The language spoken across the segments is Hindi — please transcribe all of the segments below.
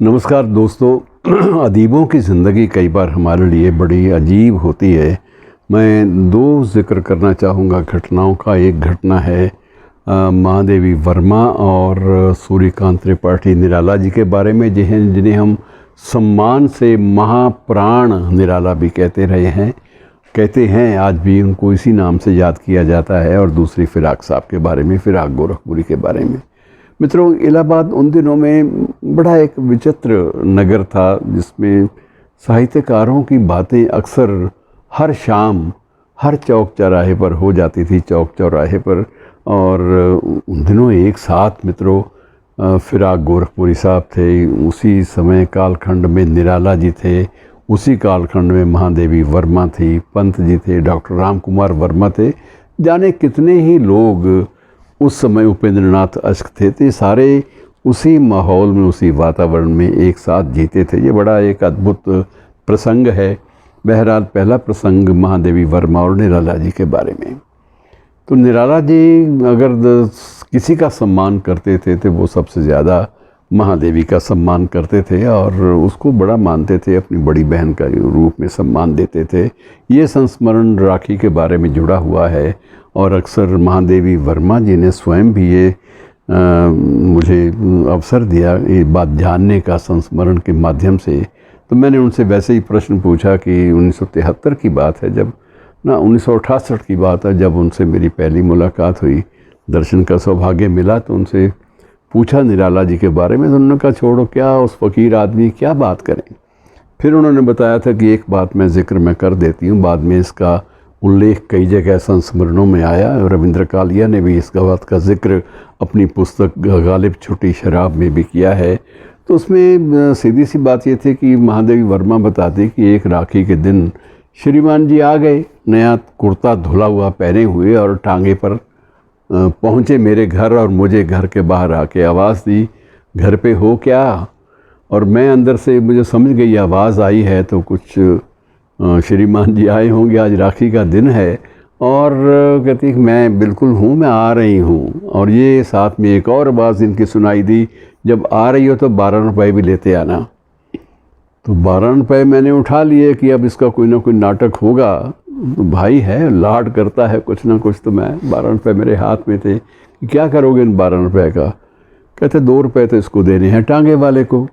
नमस्कार दोस्तों। अदीबों की ज़िंदगी कई बार हमारे लिए बड़ी अजीब होती है। मैं दो ज़िक्र करना चाहूँगा घटनाओं का। एक घटना है महादेवी वर्मा और सूर्यकांत त्रिपाठी निराला जी के बारे में, जिन्हें हम सम्मान से महाप्राण निराला भी कहते हैं। आज भी उनको इसी नाम से याद किया जाता है। और दूसरी फ़िराक साहब के बारे में, फ़िराक गोरखपुरी के बारे में। मित्रों, इलाहाबाद उन दिनों में बड़ा एक विचित्र नगर था, जिसमें साहित्यकारों की बातें अक्सर हर शाम हर चौक चौराहे पर हो जाती थी, चौक चौराहे पर। और उन दिनों एक साथ मित्रों फ़िराक गोरखपुरी साहब थे, उसी समय कालखंड में निराला जी थे, उसी कालखंड में महादेवी वर्मा थी, पंत जी थे, डॉक्टर राम कुमार वर्मा थे, जाने कितने ही लोग उस समय उपेंद्र नाथ अश्क थे। तो सारे उसी माहौल में, उसी वातावरण में एक साथ जीते थे। ये बड़ा एक अद्भुत प्रसंग है। बहरहाल पहला प्रसंग महादेवी वर्मा और निराला जी के बारे में। तो निराला जी अगर किसी का सम्मान करते थे तो वो सबसे ज़्यादा महादेवी का सम्मान करते थे और उसको बड़ा मानते थे, अपनी बड़ी बहन का रूप में सम्मान देते थे। ये संस्मरण राखी के बारे में जुड़ा हुआ है। और अक्सर महादेवी वर्मा जी ने स्वयं भी ये मुझे अवसर दिया ये बात जानने का संस्मरण के माध्यम से। तो मैंने उनसे वैसे ही प्रश्न पूछा कि 1973 की बात है, जब 1968 की बात है, जब उनसे मेरी पहली मुलाकात हुई, दर्शन का सौभाग्य मिला। तो उनसे पूछा निराला जी के बारे में। तो उन्होंने कहा छोड़ो, क्या उस फ़कीर आदमी क्या बात करें। फिर उन्होंने बताया था कि एक बात मैं ज़िक्र में कर देती हूँ, बाद में इसका उल्लेख कई जगह संस्मरणों में आया। रविंद्र कालिया ने भी इस बात का जिक्र अपनी पुस्तक गालिब छुट्टी शराब में भी किया है। तो उसमें सीधी सी बात ये थी कि महादेवी वर्मा बताती कि एक राखी के दिन श्रीमान जी आ गए, नया कुर्ता धुला हुआ पहने हुए, और टांगे पर पहुँचे मेरे घर और मुझे घर के बाहर आके आवाज़ दी, घर पे हो क्या। और मैं अंदर से, मुझे समझ गई आवाज़ आई है तो कुछ श्रीमान जी आए होंगे, आज राखी का दिन है। और कहती कि मैं बिल्कुल हूँ, मैं आ रही हूँ। और ये साथ में एक और आवाज़ इनकी सुनाई दी, जब आ रही हो तो 12 रुपये भी लेते आना। तो 12 रुपये मैंने उठा लिए कि अब इसका कोई ना कोई नाटक होगा। तो भाई है, लाड करता है कुछ ना कुछ। तो मैं 12 रुपये मेरे हाथ में थे कि क्या करोगे इन 12 रुपये का। कहते 2 रुपये तो इसको देने हैं टांगे वाले को।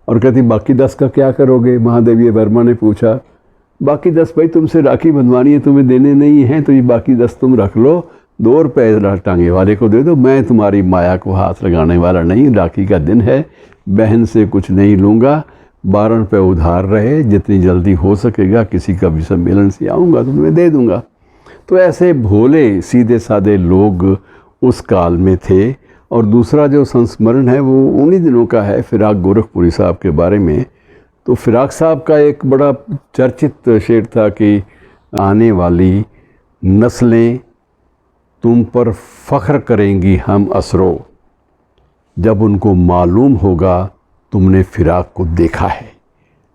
और कहती बाकी 10 का क्या करोगे। महादेवी वर्मा ने पूछा, बाकी 10 भाई तुमसे राखी बंधवानी है, तुम्हें देने नहीं हैं, तो ये बाकी 10 तुम रख लो, 2 रुपये टांगे वाले को दे दो। मैं तुम्हारी माया को हाथ लगाने वाला नहीं, राखी का दिन है, बहन से कुछ नहीं लूँगा, 12 रुपये उधार रहे, जितनी जल्दी हो सकेगा किसी का भी सम्मेलन से आऊँगा तो तुम्हें दे दूँगा। तो ऐसे भोले सीधे साधे लोग उस काल में थे। और दूसरा जो संस्मरण है वो उन्हीं दिनों का है, फ़िराक गोरखपुरी साहब के बारे में। तो फ़िराक साहब का एक बड़ा चर्चित शेर था कि आने वाली नस्लें तुम पर फ़ख्र करेंगी हम असरों, जब उनको मालूम होगा तुमने फ़िराक को देखा है।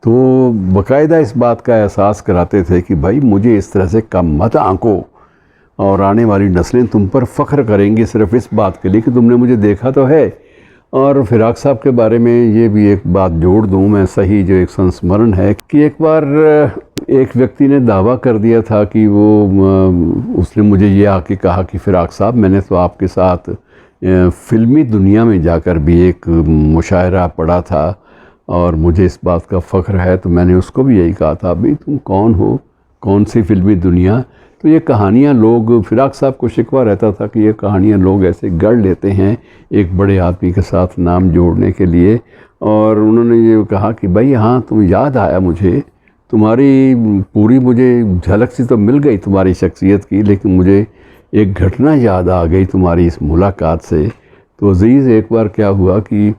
तो बाकायदा इस बात का एहसास कराते थे कि भाई मुझे इस तरह से कम मत आंको, और आने वाली नस्लें तुम पर फ़ख्र करेंगी सिर्फ इस बात के लिए कि तुमने मुझे देखा तो है। और फ़िराक साहब के बारे में ये भी एक बात जोड़ दूँ मैं, सही जो एक संस्मरण है कि एक बार एक व्यक्ति ने दावा कर दिया था कि उसने मुझे ये आके कहा कि फ़िराक साहब, मैंने तो आपके साथ फ़िल्मी दुनिया में जाकर भी एक मुशायरा पढ़ा था और मुझे इस बात का फ़ख्र है। तो मैंने उसको भी यही कहा था, भाई तुम कौन हो, कौन सी फ़िल्मी दुनिया। तो ये कहानियाँ लोग, फ़िराक साहब को शिकवा रहता था कि ये कहानियाँ लोग ऐसे गढ़ लेते हैं एक बड़े आदमी के साथ नाम जोड़ने के लिए। और उन्होंने ये कहा कि भाई हाँ, तुम याद आया मुझे, तुम्हारी पूरी मुझे झलक सी तो मिल गई तुम्हारी शख्सियत की, लेकिन मुझे एक घटना याद आ गई तुम्हारी इस मुलाकात से। तो अज़ीज़, एक बार क्या हुआ कि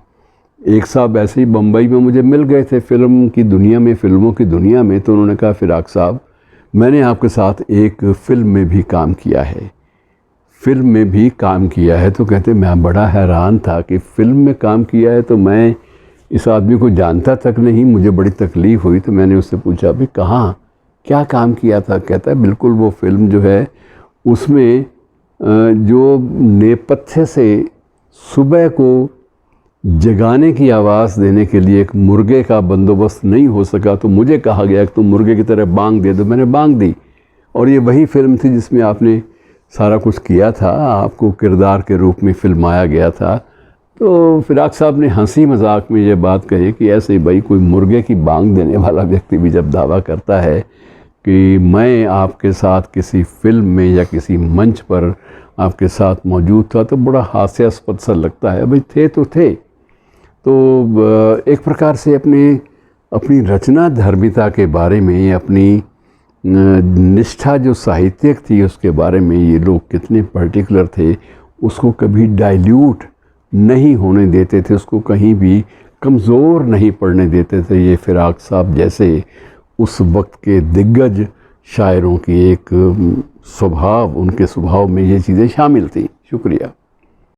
एक साहब ऐसे ही बम्बई में मुझे मिल गए थे फ़िल्मों की दुनिया में। तो उन्होंने कहा, फ़िराक साहब, मैंने आपके साथ एक फ़िल्म में भी काम किया है। तो कहते मैं बड़ा हैरान था कि फ़िल्म में काम किया है, तो मैं इस आदमी को जानता तक नहीं, मुझे बड़ी तकलीफ़ हुई। तो मैंने उससे पूछा, भी कहाँ क्या काम किया था। कहता है बिल्कुल वो फ़िल्म जो है उसमें जो नेपथ्य से सुबह को जगाने की आवाज़ देने के लिए एक मुर्गे का बंदोबस्त नहीं हो सका, तो मुझे कहा गया कि तुम मुर्गे की तरह बांग दे दो। मैंने बांग दी, और ये वही फिल्म थी जिसमें आपने सारा कुछ किया था, आपको किरदार के रूप में फिल्माया गया था। तो फिराक साहब ने हंसी मजाक में ये बात कही कि ऐसे भाई कोई मुर्गे की बांग देने वाला व्यक्ति भी जब दावा करता है कि मैं आपके साथ किसी फिल्म में या किसी मंच पर आपके साथ मौजूद था, तो बड़ा हास्यास्पद सा लगता है। भाई थे तो थे। तो एक प्रकार से अपनी रचना धर्मिता के बारे में, अपनी निष्ठा जो साहित्यिक थी उसके बारे में ये लोग कितने पर्टिकुलर थे, उसको कभी डाइल्यूट नहीं होने देते थे, उसको कहीं भी कमज़ोर नहीं पड़ने देते थे। ये फिराक साहब जैसे उस वक्त के दिग्गज शायरों की एक स्वभाव, उनके स्वभाव में ये चीज़ें शामिल थी। शुक्रिया।